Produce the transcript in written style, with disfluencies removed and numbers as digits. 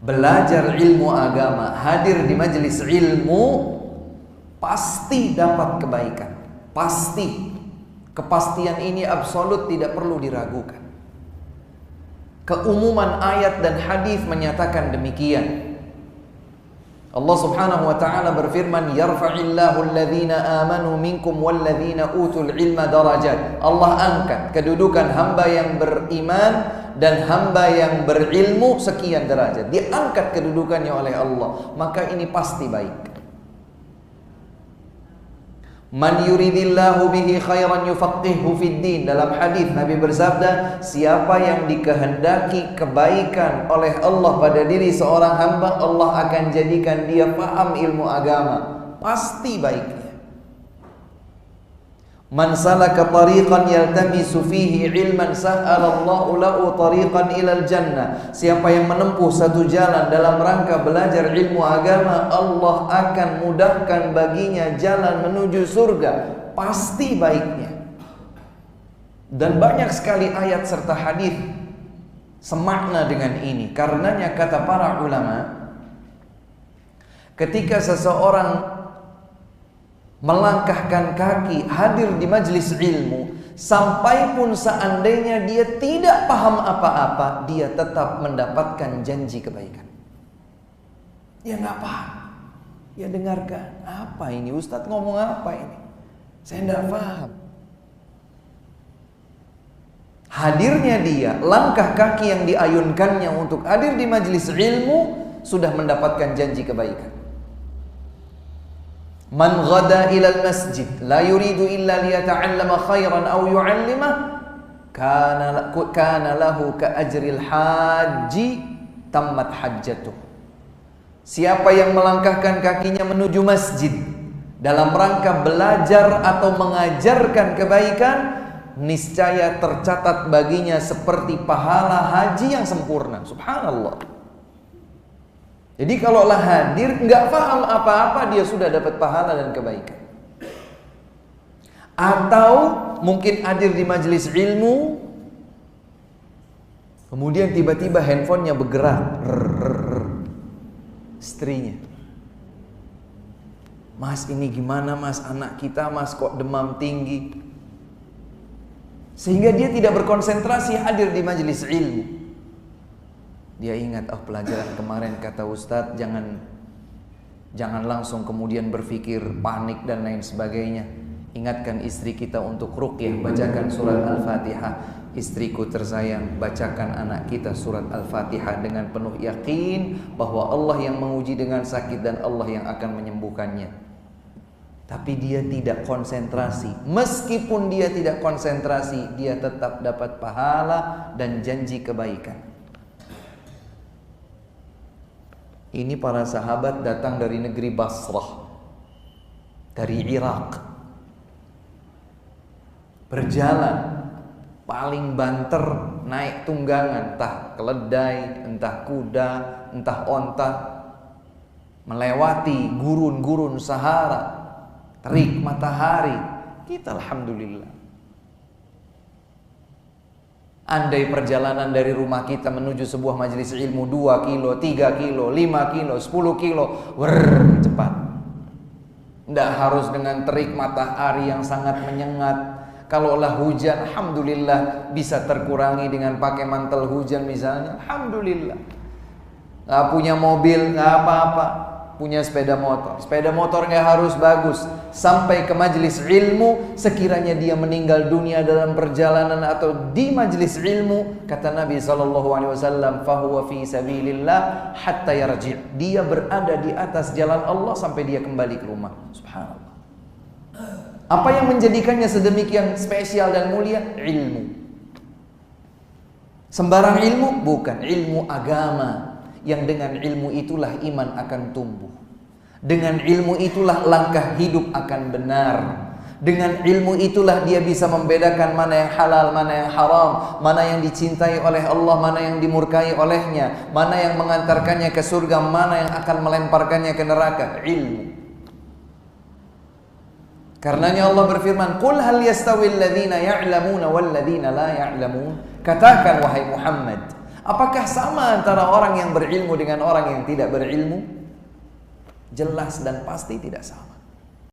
belajar ilmu agama, hadir di majelis ilmu, pasti dapat kebaikan. Pasti. Kepastian ini absolut, tidak perlu diragukan. Keumuman ayat dan hadis menyatakan demikian. Allah Subhanahu wa taala berfirman, "Yarfa'illahu alladhina amanu minkum walladhina utul ilma darajat." Allah angkat kedudukan hamba yang beriman dan hamba yang berilmu sekian derajat. Diangkat kedudukannya oleh Allah, maka ini pasti baik. Man yuridillahu bihi khairan yufaqqihhu fid din. Dalam hadis Nabi bersabda, siapa yang dikehendaki kebaikan oleh Allah pada diri seorang hamba, Allah akan jadikan dia paham ilmu agama. Pasti baiknya. Man salaka tariqan yaltamisu fihi ilman sahhalallahu lahu tariqan ilal jannah. Siapa yang menempuh satu jalan dalam rangka belajar ilmu agama, Allah akan mudahkan baginya jalan menuju surga. Pasti baiknya. Dan banyak sekali ayat serta hadis semakna dengan ini. Karenanya kata para ulama, ketika seseorang melangkahkan kaki hadir di majelis ilmu, sampai pun seandainya dia tidak paham apa-apa, dia tetap mendapatkan janji kebaikan. Dia nggak paham, dia dengarkan, apa ini Ustadz ngomong apa ini, saya nggak paham. Hadirnya dia, langkah kaki yang diayunkannya untuk hadir di majelis ilmu, sudah mendapatkan janji kebaikan. Man ghada ila al-masjid la yuridu illa liyata'allama khairan aw yu'allimah kana lahu ka ajril haji tammat hajjatuh. Siapa yang melangkahkan kakinya menuju masjid dalam rangka belajar atau mengajarkan kebaikan, niscaya tercatat baginya seperti pahala haji yang sempurna. Subhanallah. Jadi kalaulah hadir nggak paham apa-apa, dia sudah dapat pahala dan kebaikan. Atau mungkin hadir di majelis ilmu, kemudian tiba-tiba handphonenya bergerak, istrinya, "Mas, ini gimana mas, anak kita mas kok demam tinggi." Sehingga dia tidak berkonsentrasi hadir di majelis ilmu. Dia ingat, oh pelajaran kemarin kata Ustadz, jangan langsung kemudian berpikir panik dan lain sebagainya. Ingatkan istri kita untuk ruqyah, bacakan surat Al-Fatihah. Istriku tersayang, bacakan anak kita surat Al-Fatihah dengan penuh yakin bahwa Allah yang menguji dengan sakit dan Allah yang akan menyembuhkannya. Tapi dia tidak konsentrasi. Meskipun dia tidak konsentrasi, dia tetap dapat pahala dan janji kebaikan. Ini para sahabat datang dari negeri Basrah, dari Irak. Berjalan, paling banter naik tunggangan, entah keledai, entah kuda, entah onta, melewati gurun-gurun Sahara, terik matahari. Kita alhamdulillah. Andai perjalanan dari rumah kita menuju sebuah majelis ilmu 2 kilo, 3 kilo, 5 kilo, 10 kilo, cepat. Tidak harus dengan terik matahari yang sangat menyengat. Kalaulah hujan, alhamdulillah bisa terkurangi dengan pakai mantel hujan misalnya, alhamdulillah. Gak punya mobil, gak apa-apa. Punya sepeda motor. Sepeda motor nggak harus bagus. Sampai ke majelis ilmu, sekiranya dia meninggal dunia dalam perjalanan atau di majelis ilmu, kata Nabi SAW, fahuwa fi sabilillah hatta yarji'. Dia berada di atas jalan Allah sampai dia kembali ke rumah. Subhanallah. Apa yang menjadikannya sedemikian spesial dan mulia? Ilmu. Sembarang ilmu? Bukan. Ilmu agama. Yang dengan ilmu itulah iman akan tumbuh. Dengan ilmu itulah langkah hidup akan benar. Dengan ilmu itulah dia bisa membedakan mana yang halal, mana yang haram, mana yang dicintai oleh Allah, mana yang dimurkai olehnya, mana yang mengantarkannya ke surga, mana yang akan melemparkannya ke neraka. Ilmu. Karenanya Allah berfirman, "Qul hal yastawil ladzina ya'lamuna wal ladzina la ya'lamun?" Katakan wahai Muhammad, Apakah sama antara orang yang berilmu dengan orang yang tidak berilmu? Jelas dan pasti tidak sama.